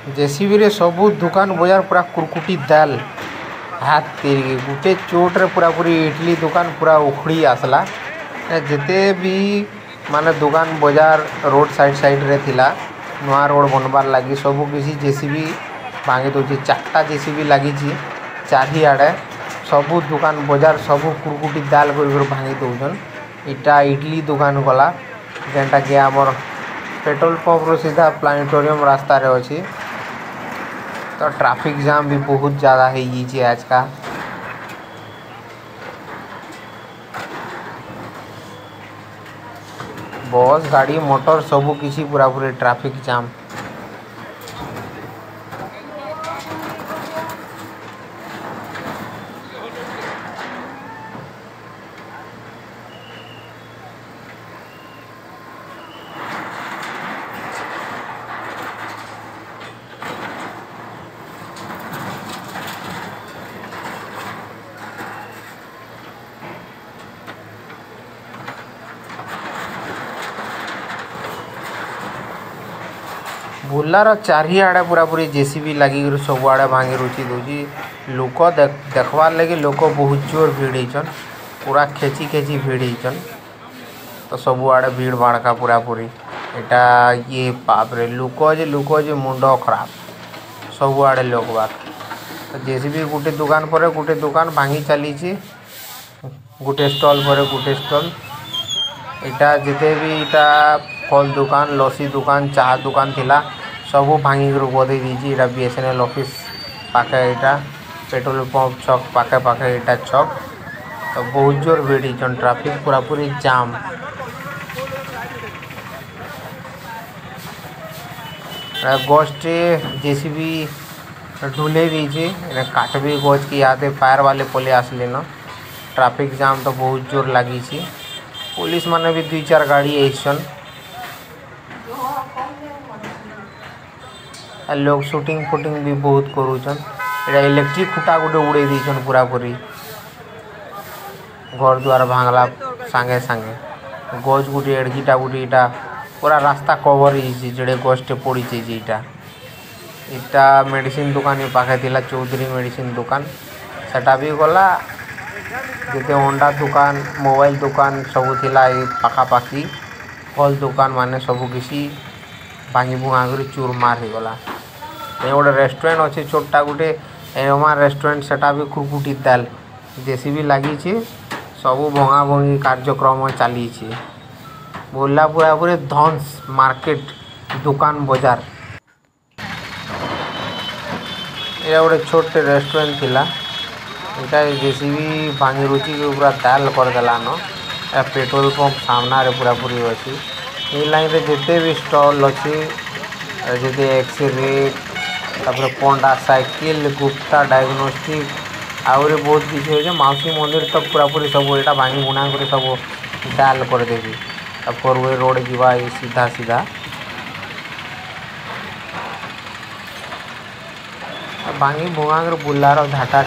JCB रे सबू दुकान बजार पूरा कुरकुटी दाल हाथ तेरी गुटे चोट रे पूरा पूरी इडली दुकान पूरा उखड़ी आसला जिते भी माने दुकान बजार रोड साइड रे थिला नुआ रोड बनबार लगी सबू किसी जेसीबी भांगी दौची चार्टा जेसीबी लगी चारिआडे सबू दुकान बजार सबू कुरकुटी दाल कर भांगी दौन इटा इडली दुकान गला जेनटा कि आमर पेट्रोल पंप रो सीधा प्लानेटोरियम रास्ता रे अछि तो ट्रैफिक जाम भी बहुत ज़्यादा है आज का बस गाड़ी मोटर सबू किसी पूरा पूरे ट्रैफिक जाम बुलार चारिआडे पूरा पूरी जेसीबी लगी सब आड़े भांगी रुचि दूची लोक देखवार लगे लोक बहुत जोर भीड़ होचन पूरा खेची खेची भीड़ होचन तो सब आड़े भीड़ भाड़का पूरा पूरी एटा ये बाप रे लोक जे मुंड खराब सब आड़े लोक बाक तो जेसीबी गोटे दुकान पर गोटे दुकान भांगी चली गोटे स्टॉल पर गोटे स्टॉल इटा जिते भी इटा फल दुकान लसी दुकान चाह दुकान थिला सबू भांगी बदे दीजिए इटा बीएसएनएल ऑफिस पाखे इटा पेट्रोल पंप छक पाखे पाखे इटा छक तो बहुत जोर भीड़ ट्रैफिक पूरा पूरी जाम गोष्ठी जेसीबी ढूले दीजिए काट भी गोज की याद फायर वाले पले आसले न ट्रैफिक जाम तो बहुत जोर लगी पुलिस माने भी 2-4 गाड़ी ऐसन लोग शूटिंग फुटिंग भी बहुत करूचन एटा इलेक्ट्रिक खुटा गोटे उड़े दीचन पूरा पूरी घर द्वार भांगला सांगे सांगे गज गोटे एड़गीटा गोटे इटा पूरा रास्ता कवर जेडे गजटे पड़ी इटा इटा मेडिसिन दुकान पाखे थिला चौधरी मेडिसिन दुकान सेटा भी गला जिते अंडा दुकान मोबाइल दुकान सबू थिला पाखापाखी फल दुकान माने सबू किसी भांगी भुआ कर चूरमार हो गला गोटे रेस्टोरेंट अच्छे छोटा गोटे एमा रेस्टोरेंट सेटा भी कुरकुटी दाल जेसीबी लगी सबू भंगा भंगी कार्यक्रम चली बोला पूरा पूरे धंस मार्केट दुकान बजार ये गोटे छोटे रेस्टोरेंट थिला इटा जेसीबी भांगी रुचि पूरा दाल करदेला न पेट्रोल पंप सामना रे पूरा पूरी अच्छी ये लाइन रे जिते भी स्टॉल अच्छी जैसे एक्सरे तापर पंडा साइकिल गुप्ता डायग्नोस्टिक आउरी बहुत किसी अच्छे मौसी मंदिर तो पूरा पूरी सब यहाँ भांगी बुना कर सब डाल करदेवी फोरवे रोड जीवा सीधा सीधा भांगी भुआ कर बुलार झाटा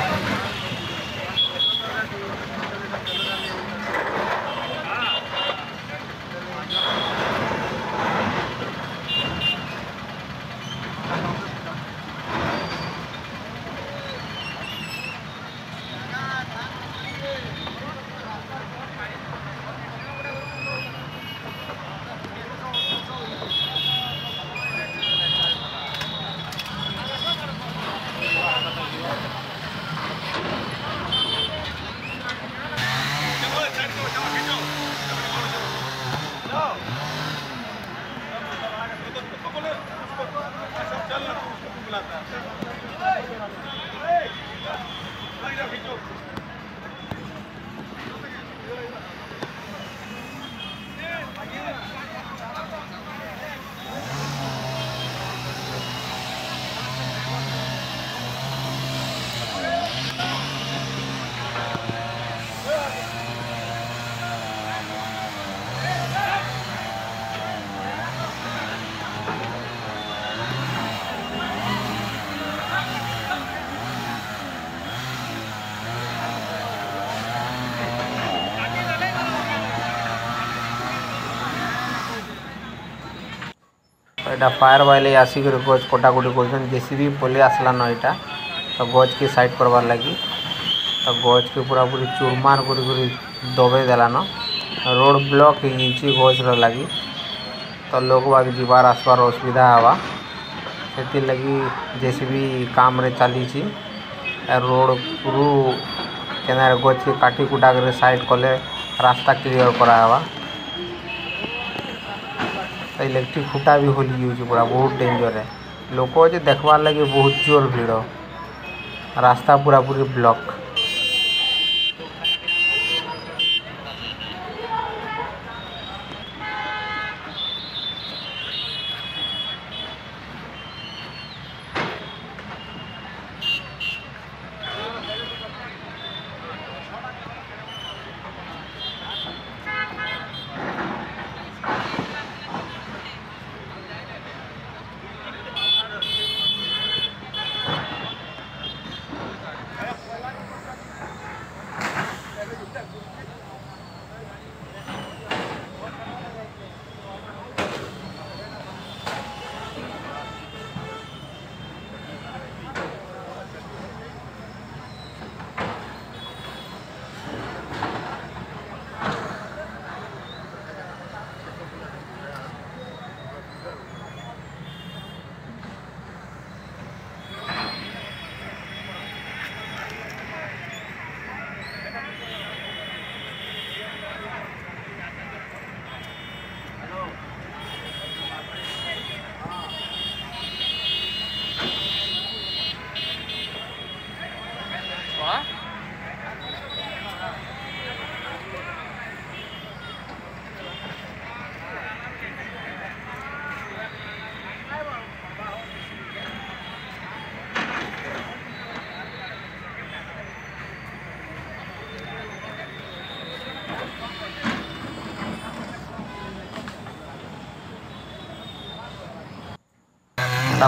एटा फायर वाले आसिक गज कटाकुटी कर जेसीबी पलि आसलान यहाँ तो गज के साइड करवार लगी तो गज के पूरा पूरी चूरमार कर दबे देलान रोड ब्लॉक हो गज लगी तो लोग बाग जीवार आसबार असुविधा हवा से लगी जेसीबी काम रे चली रोड पूरु केनारे गज के काटी कुटा कर साइड कले रास्ता क्लियर करावा तो इलेक्ट्रिक खूटा भी होली यूज पूरा बहुत डेंजर है लोक जे देखवार लगे बहुत जोर भीड़ रास्ता पूरा पूरी ब्लॉक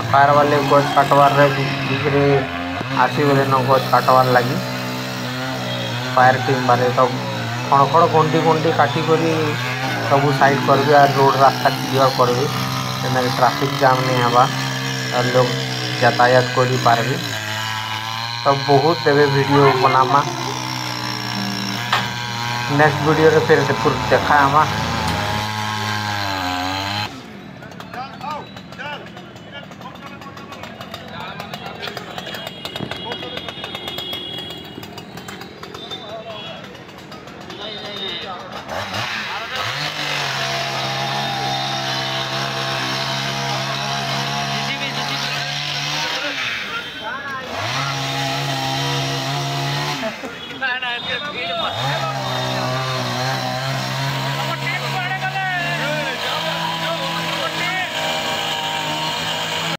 फायर वाले गज काटवार बीच आसी गले न गज काटवार लगी फायर टीम वाले तो खड़ खड़ घंटी घंटी काटिक सब साइड करेंगे और रोड रास्ता क्लियर करेंगे ट्रैफिक जाम नहीं हवा और लोग यातायात कर पारबे तो बहुत देवे वीडियो बनामा नेक्स्ट वीडियो रे फिर देखा